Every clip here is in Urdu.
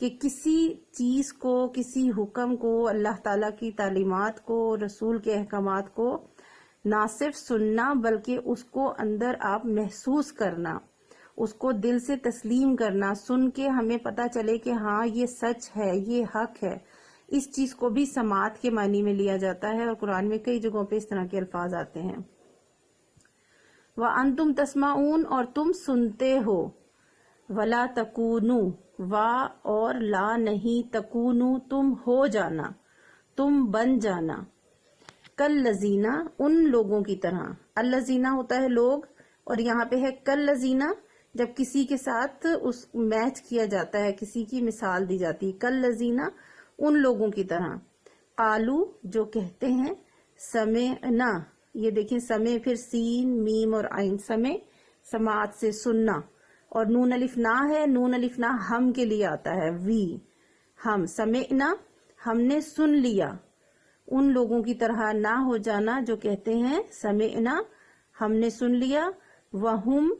کہ کسی چیز کو، کسی حکم کو، اللہ تعالیٰ کی تعلیمات کو، رسول کے احکامات کو نہ صرف سننا بلکہ اس کو اندر آپ محسوس کرنا، اس کو دل سے تسلیم کرنا، سن کے ہمیں پتہ چلے کہ ہاں یہ سچ ہے، یہ حق ہے، اس چیز کو بھی سماعت کے معنی میں لیا جاتا ہے، اور قرآن میں کئی جگہوں پہ اس طرح کے الفاظ آتے ہیں۔ وَأَنْتُمْ تَسْمَعُونَ، اور تم سنتے ہو، وَلَا تَكُونُوا، وا اور لا نہیں، تکونو تم ہو جانا، تم بن جانا، کالذین ان لوگوں کی طرح، الذین ہوتا ہے لوگ، اور یہاں پہ ہے کالذین جب کسی کے ساتھ اس میچ کیا جاتا ہے، کسی کی مثال دی جاتی ہے، کالذین ان لوگوں کی طرح، قالو جو کہتے ہیں، سمعنا، یہ دیکھیں سمع پھر سین میم اور عین، سمع سماعت سے سننا، اور نون الف نا ہے، نون الف نا ہم کے لیے آتا ہے، وی ہم، سمعنا ہم نے سن لیا، ان لوگوں کی طرح نہ ہو جانا جو کہتے ہیں سمعنا ہم نے سن لیا، وہم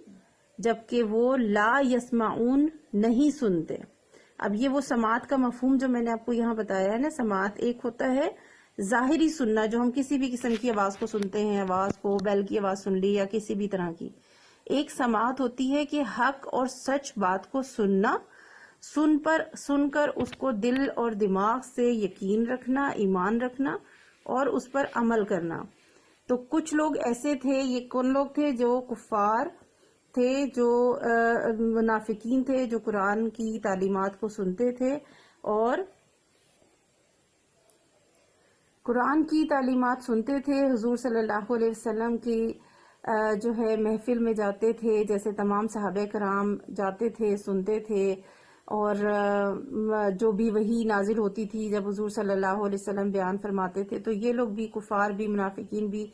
جبکہ وہ لا یسمعون نہیں سنتے۔ اب یہ وہ سماعت کا مفہوم جو میں نے آپ کو یہاں بتایا ہے نا، سماعت ایک ہوتا ہے ظاہری سننا، جو ہم کسی بھی قسم کی آواز کو سنتے ہیں، آواز کو، بیل کی آواز سن لی یا کسی بھی طرح کی۔ ایک سماعت ہوتی ہے کہ حق اور سچ بات کو سننا، سن کر اس کو دل اور دماغ سے یقین رکھنا، ایمان رکھنا اور اس پر عمل کرنا۔ تو کچھ لوگ ایسے تھے، یہ کون لوگ تھے؟ جو کفار تھے، جو منافقین تھے، جو قرآن کی تعلیمات کو سنتے تھے اور قرآن کی تعلیمات سنتے تھے، حضور صلی اللہ علیہ وسلم کی جو ہے محفل میں جاتے تھے، جیسے تمام صحابہ کرام جاتے تھے، سنتے تھے، اور جو بھی وحی نازل ہوتی تھی جب حضور صلی اللہ علیہ وسلم بیان فرماتے تھے، تو یہ لوگ بھی، کفار بھی، منافقین بھی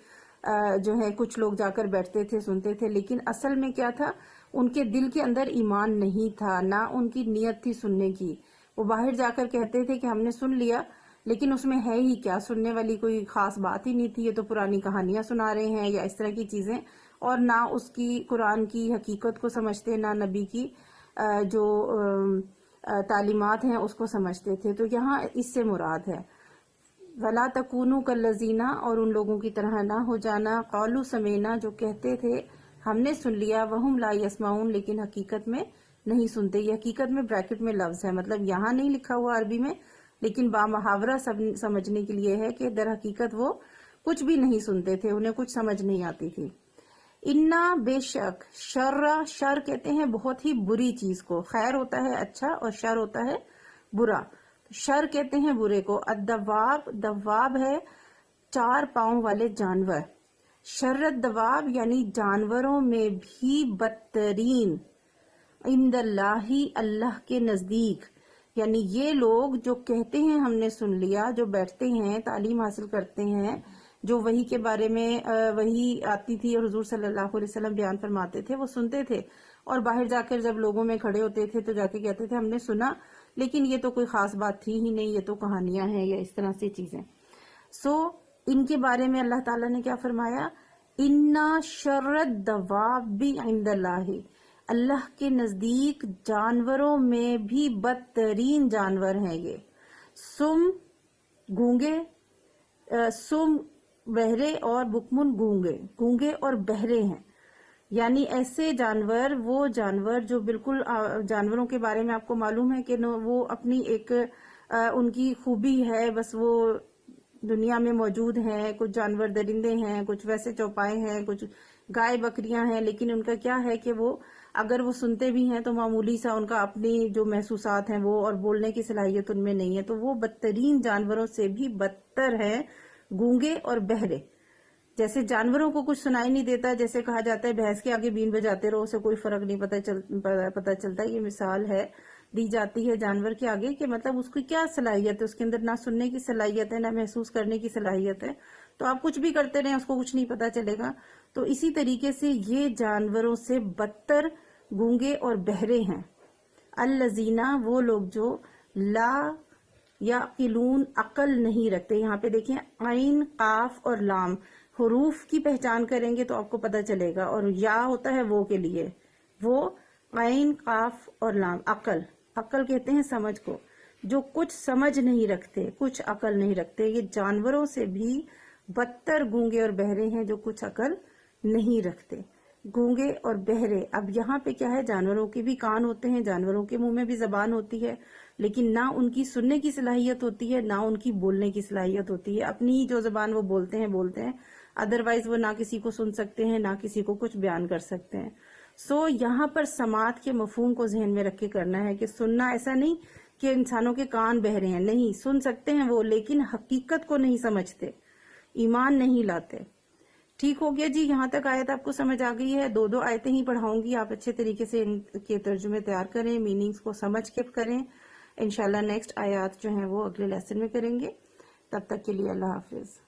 جو ہے کچھ لوگ جا کر بیٹھتے تھے، سنتے تھے، لیکن اصل میں کیا تھا؟ ان کے دل کے اندر ایمان نہیں تھا، نہ ان کی نیت تھی سننے کی۔ وہ باہر جا کر کہتے تھے کہ ہم نے سن لیا، لیکن اس میں ہے ہی کیا؟ سننے والی کوئی خاص بات ہی نہیں تھی، یہ تو پرانی کہانیاں سنا رہے ہیں یا اس طرح کی چیزیں، اور نہ اس کی قرآن کی حقیقت کو سمجھتے، نہ نبی کی جو تعلیمات ہیں اس کو سمجھتے تھے۔ تو یہاں اس سے مراد ہے وَلَا تَكُونُوا كَالَّذِينَ، اور ان لوگوں کی طرح نہ ہو جانا، قَالُوا سَمِعْنَا جو کہتے تھے ہم نے سن لیا، وَهُمْ لَا يَسْمَعُونَ لیکن حقیقت میں نہیں سنتے۔ یہ حقیقت میں بریکٹ میں لفظ ہے، مطلب یہاں نہیں لکھا ہوا عربی میں، لیکن بامحاورہ سمجھنے کے لیے ہے کہ در حقیقت وہ کچھ بھی نہیں سنتے تھے، انہیں کچھ سمجھ نہیں آتی تھی۔ انا بے شک، شر کہتے ہیں بہت ہی بری چیز کو، خیر ہوتا ہے اچھا اور شر ہوتا ہے برا، شر کہتے ہیں برے کو۔ الدواب، دواب ہے 4 پاؤں والے جانور، شرت دواب یعنی جانوروں میں بھی بدترین، عند اللہ اللہ کے نزدیک، یعنی یہ لوگ جو کہتے ہیں ہم نے سن لیا، جو بیٹھتے ہیں تعلیم حاصل کرتے ہیں، جو وحی کے بارے میں وحی آتی تھی اور حضور صلی اللہ علیہ وسلم بیان فرماتے تھے وہ سنتے تھے، اور باہر جا کر جب لوگوں میں کھڑے ہوتے تھے تو جا کے کہتے تھے ہم نے سنا، لیکن یہ تو کوئی خاص بات تھی ہی نہیں، یہ تو کہانیاں ہیں یا اس طرح سے چیزیں۔ ان کے بارے میں اللہ تعالیٰ نے کیا فرمایا؟ انا شر الدواب عند اللہ، اللہ کے نزدیک جانوروں میں بھی بدترین جانور ہیں یہ، سم گونگے، سم بہرے، اور بکمن گونگے اور بہرے ہیں، یعنی ایسے جانور، وہ جانور جو بالکل جانوروں کے بارے میں آپ کو معلوم ہے کہ وہ اپنی ایک ان کی خوبی ہے، بس وہ دنیا میں موجود ہیں، کچھ جانور درندے ہیں، کچھ ویسے چوپائے ہیں، کچھ گائے بکریاں ہیں، لیکن ان کا کیا ہے کہ وہ اگر وہ سنتے بھی ہیں تو معمولی سا ان کا اپنی جو محسوسات ہیں وہ، اور بولنے کی صلاحیت ان میں نہیں ہے، تو وہ بدترین جانوروں سے بھی بدتر ہیں، گونگے اور بہرے۔ جیسے جانوروں کو کچھ سنائی نہیں دیتا، جیسے کہا جاتا ہے بھینس کے آگے بین بجاتے رہو، اسے کوئی فرق نہیں پتہ چلتا، یہ مثال ہے دی جاتی ہے جانور کے آگے کہ مطلب اس کی کیا صلاحیت ہے، اس کے اندر نہ سننے کی صلاحیت ہے، نہ محسوس کرنے کی صلاحیت ہے، تو آپ کچھ بھی کرتے رہیں اس کو کچھ نہیں پتا چلے گا۔ تو اسی طریقے سے یہ جانوروں سے بدتر گونگے اور بہرے ہیں۔ الذین، وہ لوگ جو لا یعقلون، عقل نہیں رکھتے۔ یہاں پہ دیکھیں عین، قاف اور لام، حروف کی پہچان کریں گے تو آپ کو پتہ چلے گا، اور یا ہوتا ہے وہ کے لیے، وہ عین، قاف اور لام، عقل، عقل کہتے ہیں سمجھ کو. جو کچھ سمجھ نہیں رکھتے, کچھ عقل نہیں رکھتے, یہ جانوروں سے بھی بدتر گونگے اور بہرے ہیں جو کچھ عقل نہیں رکھتے. گونگے اور بہرے, اب یہاں پہ کیا ہے, جانوروں کے بھی کان ہوتے ہیں, جانوروں کے منہ میں بھی زبان ہوتی ہے, لیکن نہ ان کی سننے کی صلاحیت ہوتی ہے, نہ ان کی بولنے کی صلاحیت ہوتی ہے. اپنی ہی جو زبان وہ بولتے ہیں, ادروائز وہ نہ کسی کو سن سکتے ہیں, نہ کسی کو کچھ بیان کر سکتے ہیں. سو یہاں پر سماعت کے مفہوم کو ذہن میں رکھ کے کرنا ہے کہ سننا ایسا نہیں کہ انسانوں کے کان بہرے ہیں, نہیں, سن سکتے ہیں وہ, لیکن حقیقت کو نہیں سمجھتے, ایمان نہیں لاتے. ٹھیک ہو گیا جی, یہاں تک آیت آپ کو سمجھ آ گئی ہے. 2 آیتیں ہی پڑھاؤں گی, آپ اچھے طریقے سے ان کے ترجمے تیار کریں, میننگز کو سمجھ کے کریں. انشاءاللہ نیکسٹ آیات جو ہیں وہ اگلے لیسن میں کریں گے. تب تک کے لیے اللہ حافظ.